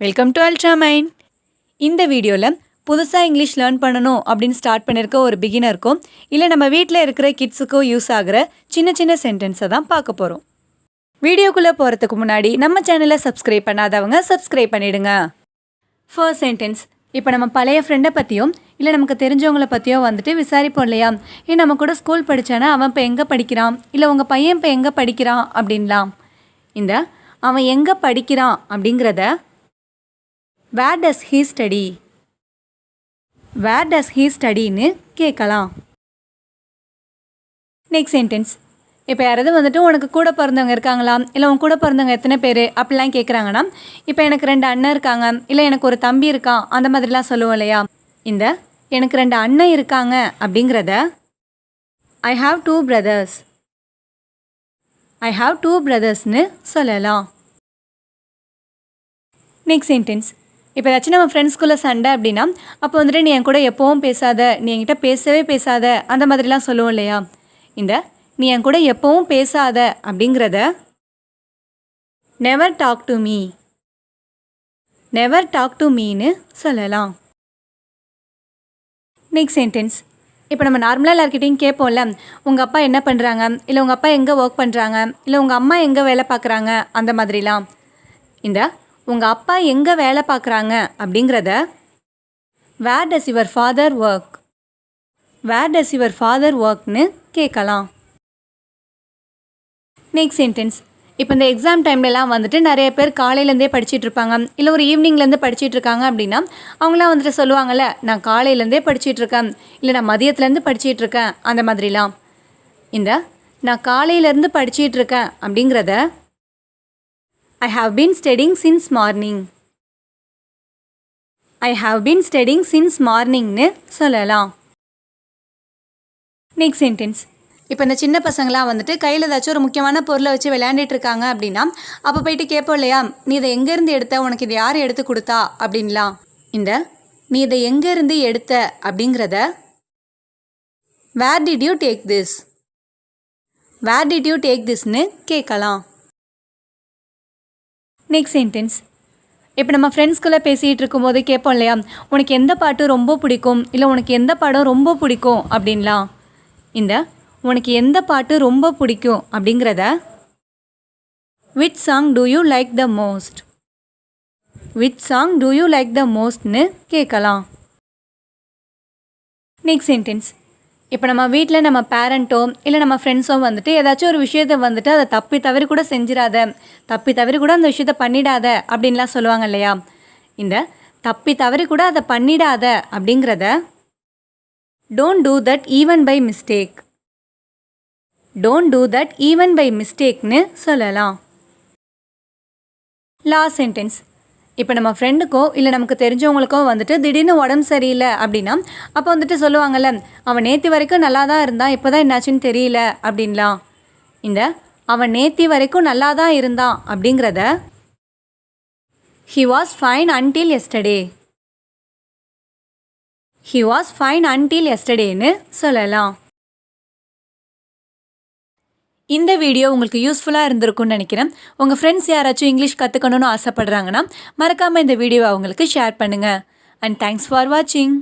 Welcome to Ultramind. இந்த வீடியோவில் புதுசாக இங்கிலீஷ் லேர்ன் பண்ணணும் அப்படின்னு ஸ்டார்ட் பண்ணியிருக்க ஒரு பிகினருக்கும் இல்லை நம்ம வீட்டில் இருக்கிற கிட்ஸுக்கும் யூஸ் ஆகிற சின்ன சின்ன சென்டென்ஸை தான் பார்க்க போகிறோம். வீடியோக்குள்ளே போகிறதுக்கு முன்னாடி நம்ம சேனலை சப்ஸ்கிரைப் பண்ணாதவங்க சப்ஸ்கிரைப் பண்ணிவிடுங்க. First sentence. இப்போ நம்ம பழைய ஃப்ரெண்டை பற்றியும் இல்லை நமக்கு தெரிஞ்சவங்கள பற்றியோ வந்துட்டு விசாரிப்போம் இல்லையா? நம்ம கூட ஸ்கூல் படித்தானா அவன் இப்போ எங்கே படிக்கிறான், இல்லை உங்கள் பையன் இப்போ எங்கே படிக்கிறான் அப்படின்லாம். இந்த அவன் எங்கே படிக்கிறான் அப்படிங்கிறத Where does he study? Where does he study ன்னு கேட்கலாம். Next sentence. இப்போ யாராவது வந்துட்டு உனக்கு கூட பிறந்தவங்க இருக்காங்களா, இல்லை உன் கூட பிறந்தவங்க எத்தனை பேர் அப்படிலாம் கேட்குறாங்கன்னா, இப்போ எனக்கு 2 அண்ணன் இருக்காங்க, இல்லை எனக்கு ஒரு தம்பி இருக்கான், அந்த மாதிரிலாம் சொல்லுவோம் இல்லையா? இந்த எனக்கு 2 அண்ணன் இருக்காங்க அப்படிங்கிறத I have 2 brothers. I have 2 brothersன்னு சொல்லலாம். Next sentence. இப்போ ஏதாச்சும் நம்ம ஃப்ரெண்ட்ஸ்குள்ளே சண்டை அப்படின்னா அப்போ வந்துட்டு நீ என் கூட எப்போவும் பேசாத, நீ என்கிட்ட பேசவே பேசாத, அந்த மாதிரிலாம் சொல்லுவோம் இல்லையா? இந்த நீ என் கூட எப்போவும் பேசாத அப்படிங்கிறத never talk to me. Never talk to மீன்னு சொல்லலாம். Next sentence. இப்போ நம்ம நார்மலாக எல்லாருக்கிட்டையும் கேட்போம்ல, உங்கள் அப்பா என்ன பண்ணுறாங்க, இல்லை உங்கள் அப்பா எங்கே ஒர்க் பண்ணுறாங்க, இல்லை உங்கள் அம்மா எங்கே வேலை பார்க்குறாங்க, அந்த மாதிரிலாம். இந்த உங்கள் அப்பா எங்கே வேலை பார்க்குறாங்க அப்படிங்கிறத where does your father work. Where does your father ஒர்க்னு கேட்கலாம். Next sentence. இப்போ இந்த எக்ஸாம் டைம்லலாம் வந்துட்டு நிறைய பேர் காலையிலேருந்தே படிச்சுட்டு இருப்பாங்க, இல்லை ஒரு ஈவினிங்லேருந்து படிச்சுட்டு இருக்காங்க அப்படின்னா அவங்களாம் வந்துட்டு சொல்லுவாங்கள்ல, நான் காலையிலேருந்தே படிச்சுட்டு இருக்கேன், இல்லை நான் மதியத்துலேருந்து படிச்சுட்டு இருக்கேன், அந்த மாதிரிலாம். இந்த நான் காலையிலேருந்து படிச்சுட்டு இருக்கேன் அப்படிங்கிறத I have been studying since morning. I have been studying since morningன்னு சொல்லலாம். Next sentence. இப்போ இந்த சின்ன பசங்களாம் வந்துட்டு கையில் ஏதாச்சும் ஒரு முக்கியமான பொருளை வச்சு விளையாண்டுட்டு இருக்காங்க அப்படின்னா அப்போ போயிட்டு கேட்போம் இல்லையா, நீ இதை எங்கேருந்து எடுத்த, உனக்கு இதை யார் எடுத்து கொடுத்தா அப்படின்லாம். இந்த நீ இதை எங்கேருந்து எடுத்த அப்படிங்கிறத Where did you take this? Where did you take thisன்னு கேட்கலாம். Next sentence. இப்போ நம்ம ஃப்ரெண்ட்ஸ்குள்ளே பேசிகிட்டு இருக்கும்போது கேட்போம் இல்லையா, உனக்கு எந்த பாட்டு ரொம்ப பிடிக்கும், இல்லை உனக்கு எந்த படம் ரொம்ப பிடிக்கும் அப்படின்லாம். இந்த உனக்கு எந்த பாட்டு ரொம்ப பிடிக்கும் அப்படிங்கிறத Which song do you like the most? Which song do you like the mostன்னு கேட்கலாம். Next sentence. இப்போ நம்ம வீட்டில் நம்ம பேரண்ட்டோ இல்லை நம்ம ஃப்ரெண்ட்ஸோ வந்துட்டு ஏதாச்சும் ஒரு விஷயத்தை வந்துட்டு அதை தப்பி தவறி கூட செஞ்சிடாத, தப்பி தவறி கூட அந்த விஷயத்தை பண்ணிடாத அப்படின்லாம் சொல்லுவாங்க இல்லையா? இந்த தப்பி தவறி கூட அதை பண்ணிடாத அப்படிங்கிறத don't do that even by mistake. Don't do that even by மிஸ்டேக்னு சொல்லலாம். Last sentence. இப்போ நம்ம ஃப்ரெண்டுக்கோ இல்லை நமக்கு தெரிஞ்சவங்களுக்கோ வந்துட்டு திடீர்னு உடம்பு சரியில்லை அப்படின்னா அப்போ வந்துட்டு சொல்லுவாங்கள்ல, அவன் நேற்று வரைக்கும் நல்லா தான் இருந்தான், இப்போ தான் என்னாச்சுன்னு தெரியல அப்படின்லாம். இந்த அவன் நேற்று வரைக்கும் நல்லா தான் இருந்தான் அப்படிங்கிறத He was fine until yesterday. He was fine until yesterdayன்னு சொல்லலாம். இந்த வீடியோ உங்களுக்கு யூஸ்ஃபுல்லாக இருந்திருக்கும்னு நினைக்கிறேன். உங்கள் ஃப்ரெண்ட்ஸ் யாராச்சும் இங்கிலீஷ் கற்றுக்கணும்னு ஆசைப்படுறாங்கன்னா மறக்காமல் இந்த வீடியோவை அவங்களுக்கு ஷேர் பண்ணுங்கள். அண்ட் தேங்க்ஸ் ஃபார் வாட்சிங்.